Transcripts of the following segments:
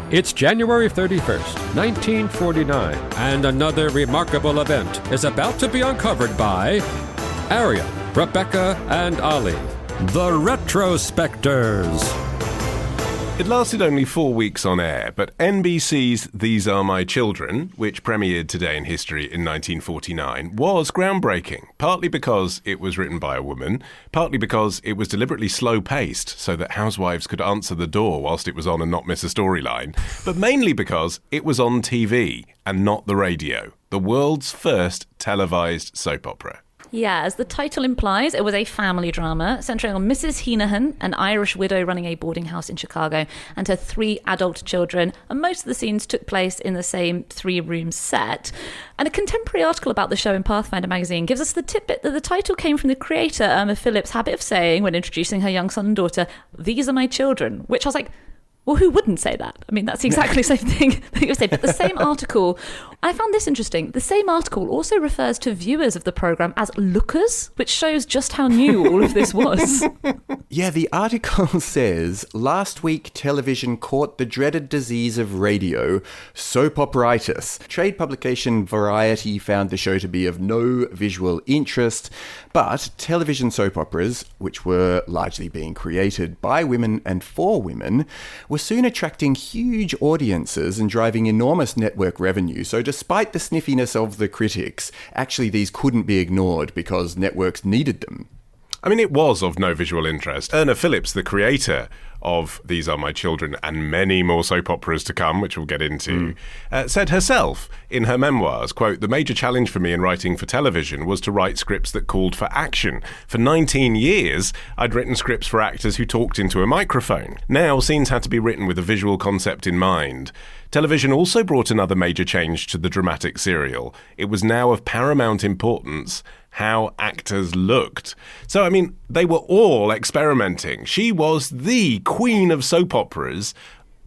It's January 31st, 1949, and another remarkable event is about to be uncovered by Arion, Rebecca, and Olly, the Retrospectors. It lasted only 4 weeks on air, but NBC's These Are My Children, which premiered Today in History in 1949, was groundbreaking, partly because it was written by a woman, partly because it was deliberately slow-paced so that housewives could answer the door whilst it was on and not miss a storyline, but mainly because it was on TV and not the radio, the world's first televised soap opera. Yeah, as the title implies, it was a family drama centering on Mrs. Heenahan, an Irish widow running a boarding house in Chicago, and her 3 adult children, and most of the scenes took place in the same 3-room set. And a contemporary article about the show in Pathfinder magazine gives us the tidbit that the title came from the creator, Irna Phillips' habit of saying, when introducing her young son and daughter, "These are my children," which I was like, well, who wouldn't say that? I mean, that's exactly the same thing that you would say. But the same article, I found this interesting. The same article also refers to viewers of the programme as lookers, which shows just how new all of this was. Yeah, the article says, last week television caught the dreaded disease of radio, soap operitis. Trade publication Variety found the show to be of no visual interest, but television soap operas, which were largely being created by women and for women, were soon attracting huge audiences and driving enormous network revenue. So despite the sniffiness of the critics, actually these couldn't be ignored because networks needed them. I mean, it was of no visual interest. Irna Phillips, the creator of These Are My Children and many more soap operas to come, which we'll get into, said herself in her memoirs, quote, "The major challenge for me in writing for television was to write scripts that called for action. For 19 years, I'd written scripts for actors who talked into a microphone. Now, scenes had to be written with a visual concept in mind. Television also brought another major change to the dramatic serial. It was now of paramount importance how actors looked." So, I mean, they were all experimenting. She was the queen of soap operas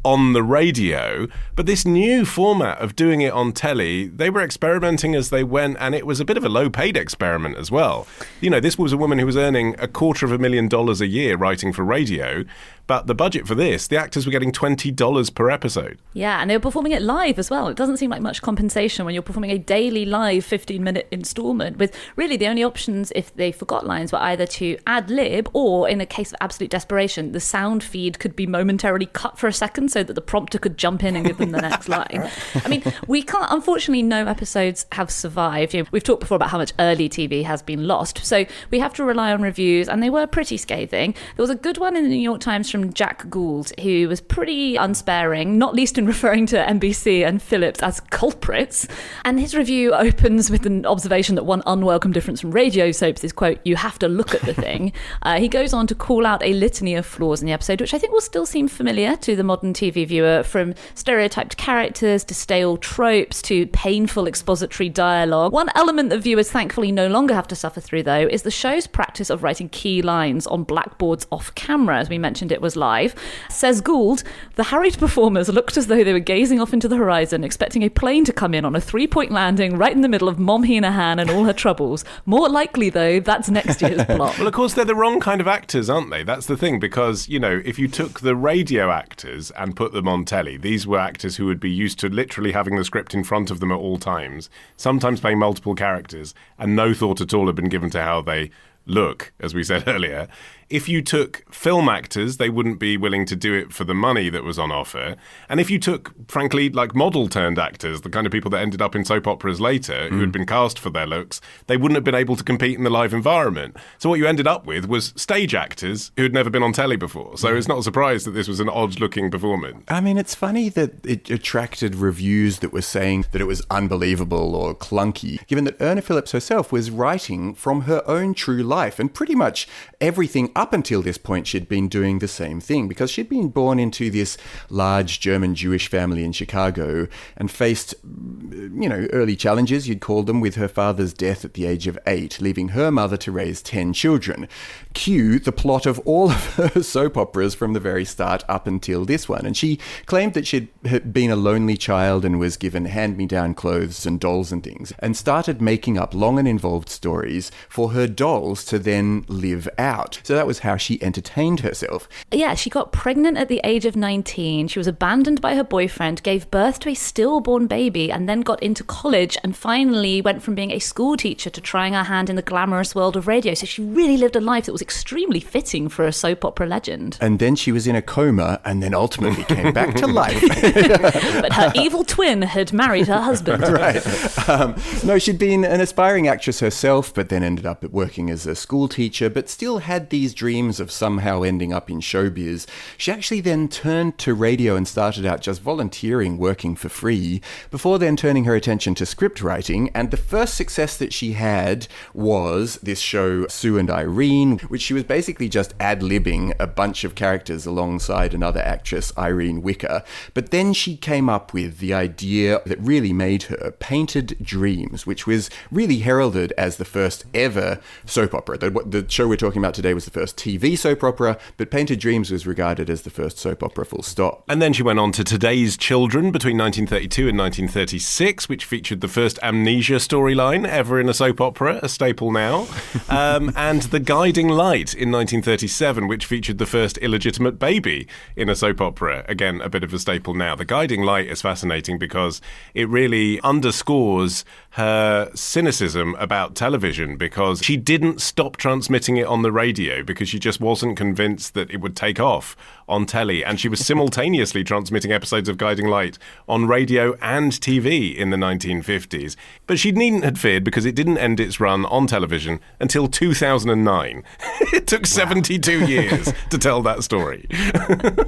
on the radio, but this new format of doing it on telly, they were experimenting as they went, and it was a bit of a low-paid experiment as well. You know, this was a woman who was earning $250,000 a year writing for radio, but the budget for this, the actors were getting $20 per episode. Yeah, and they were performing it live as well. It doesn't seem like much compensation when you're performing a daily live 15-minute instalment with really the only options if they forgot lines were either to ad-lib or, in a case of absolute desperation, the sound feed could be momentarily cut for a second so that the prompter could jump in and give them the next line. I mean, we can't, unfortunately, no episodes have survived. You know, we've talked before about how much early TV has been lost, so we have to rely on reviews, and they were pretty scathing. There was a good one in the New York Times from Jack Gould, who was pretty unsparing, not least in referring to NBC and Phillips as culprits. And his review opens with an observation that one unwelcome difference from radio soaps is, quote, "you have to look at the thing." He goes on to call out a litany of flaws in the episode, which I think will still seem familiar to the modern TV viewer, from stereotyped characters to stale tropes to painful expository dialogue. One element that viewers thankfully no longer have to suffer through, though, is the show's practice of writing key lines on blackboards off camera. As we mentioned, it was live. Says Gould, "The harried performers looked as though they were gazing off into the horizon, expecting a plane to come in on a 3-point landing right in the middle of Mom Heenahan and all her troubles. More likely, though, that's next year's plot." Well, of course, they're the wrong kind of actors, aren't they? That's the thing, because, you know, if you took the radio actors and put them on telly, these were actors who would be used to literally having the script in front of them at all times, sometimes playing multiple characters, and no thought at all had been given to how they look, as we said earlier. If you took film actors, they wouldn't be willing to do it for the money that was on offer. And if you took, frankly, like model-turned actors, the kind of people that ended up in soap operas later, who had been cast for their looks, they wouldn't have been able to compete in the live environment. So what you ended up with was stage actors who had never been on telly before. So it's not a surprise that this was an odd-looking performance. I mean, it's funny that it attracted reviews that were saying that it was unbelievable or clunky, given that Irna Phillips herself was writing from her own true life, and pretty much everything up until this point she'd been doing the same thing, because she'd been born into this large German Jewish family in Chicago and faced, you know, early challenges, you'd call them, with her father's death at the age of 8, leaving her mother to raise 10 children. Cue the plot of all of her soap operas from the very start up until this one. And she claimed that she'd been a lonely child and was given hand-me-down clothes and dolls and things, and started making up long and involved stories for her dolls to then live out. So that that was how she entertained herself. Yeah, she got pregnant at the age of 19. She was abandoned by her boyfriend, gave birth to a stillborn baby, and then got into college and finally went from being a school teacher to trying her hand in the glamorous world of radio. So she really lived a life that was extremely fitting for a soap opera legend. And then she was in a coma and then ultimately came back to life. But her evil twin had married her husband. Right. No, she'd been an aspiring actress herself, but then ended up working as a school teacher, but still had these dreams of somehow ending up in showbiz. She actually then turned to radio and started out just volunteering, working for free, before then turning her attention to script writing. And the first success that she had was this show, Sue and Irene, which she was basically just ad-libbing a bunch of characters alongside another actress, Irene Wicker. But then she came up with the idea that really made her, Painted Dreams, which was really heralded as the first ever soap opera. The show we're talking about today was the first TV soap opera, but Painted Dreams was regarded as the first soap opera, full stop. And then she went on to Today's Children between 1932 and 1936, which featured the first amnesia storyline ever in a soap opera, a staple now, and The Guiding Light in 1937, which featured the first illegitimate baby in a soap opera, again, a bit of a staple now. The Guiding Light is fascinating because it really underscores her cynicism about television, because she didn't stop transmitting it on the radio because she just wasn't convinced that it would take off on telly, and she was simultaneously transmitting episodes of Guiding Light on radio and TV in the 1950s. But she needn't have feared, because it didn't end its run on television until 2009. It took 72 years to tell that story.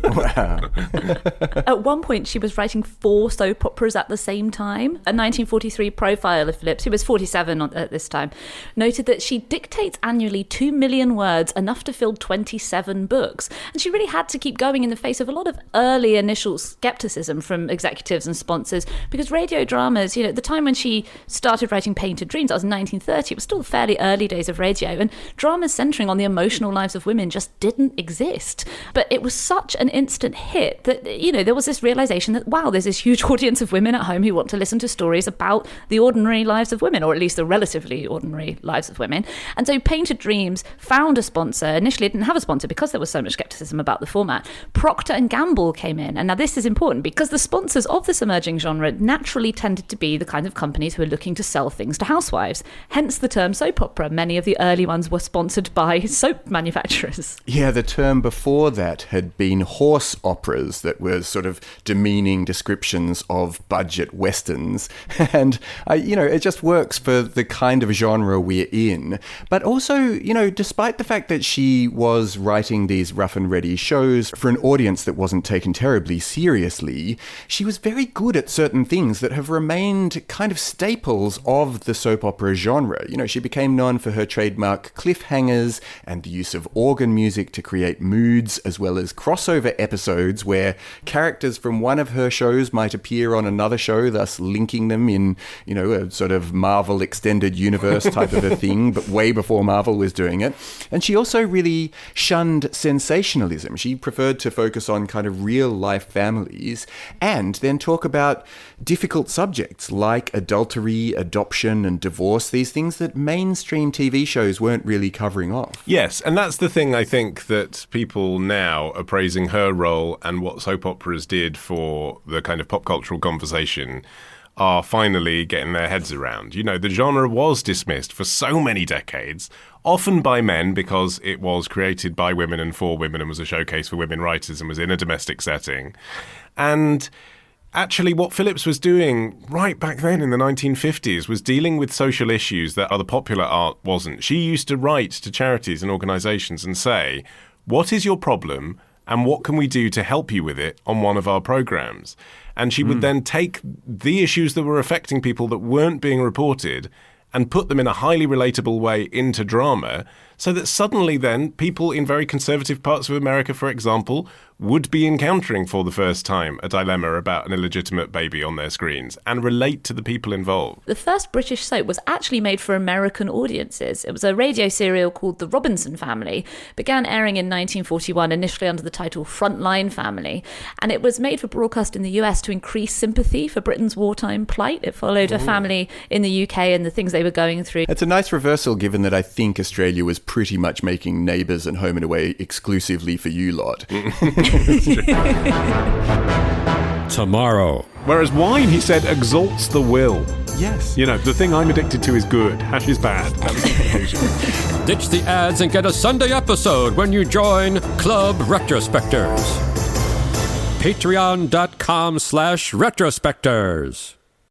Wow. At one point, she was writing 4 soap operas at the same time. A 1943 profile of Phillips, who was 47 at this time, noted that she dictates annually 2 million words, enough to fill 27 books. And she really had to keep going in the face of a lot of early initial skepticism from executives and sponsors, because radio dramas, at the time when she started writing Painted Dreams, that was 1930, it was still the fairly early days of radio, and dramas centering on the emotional lives of women just didn't exist. But it was such an instant hit that, there was this realization that, wow, there's this huge audience of women at home who want to listen to stories about the ordinary lives of women, or at least the relatively ordinary lives of women. And so Painted Dreams found a sponsor. Initially, it didn't have a sponsor because there was so much skepticism about the format. Procter & Gamble came in. And now this is important because the sponsors of this emerging genre naturally tended to be the kind of companies who are looking to sell things to housewives. Hence the term soap opera. Many of the early ones were sponsored by soap manufacturers. Yeah, the term before that had been horse operas, that were sort of demeaning descriptions of budget westerns. And, it just works for the kind of genre we're in. But also, despite the fact that she was writing these rough and ready shows for an audience that wasn't taken terribly seriously, she was very good at certain things that have remained kind of staples of the soap opera genre. She became known for her trademark cliffhangers and the use of organ music to create moods, as well as crossover episodes where characters from one of her shows might appear on another show, thus linking them in, a sort of Marvel extended universe type of a thing, but way before Marvel was doing it. And she also really shunned sensationalism. She preferred to focus on kind of real life families and then talk about difficult subjects like adultery, adoption, and divorce, these things that mainstream TV shows weren't really covering off. Yes, and that's the thing I think that people now are praising her role and what soap operas did for the kind of pop cultural conversation are finally getting their heads around. The genre was dismissed for so many decades, often by men because it was created by women and for women and was a showcase for women writers and was in a domestic setting. And actually what Phillips was doing right back then in the 1950s was dealing with social issues that other popular art wasn't. She used to write to charities and organisations and say, what is your problem and what can we do to help you with it on one of our programmes? And she would then take the issues that were affecting people that weren't being reported and put them in a highly relatable way into drama, so that suddenly then people in very conservative parts of America, for example, would be encountering for the first time a dilemma about an illegitimate baby on their screens and relate to the people involved. The first British soap was actually made for American audiences. It was a radio serial called The Robinson Family. It began airing in 1941, initially under the title Frontline Family, and it was made for broadcast in the US to increase sympathy for Britain's wartime plight. It followed a family in the UK and the things they were going through. It's a nice reversal, given that I think Australia was pretty much making Neighbours and Home and Away exclusively for you lot. Tomorrow. Whereas wine, he said, exalts the will. Yes. You know, the thing I'm addicted to is good. Hash is bad. That was the conclusion. Ditch the ads and get a Sunday episode when you join Club Retrospectors. Patreon.com/retrospectors.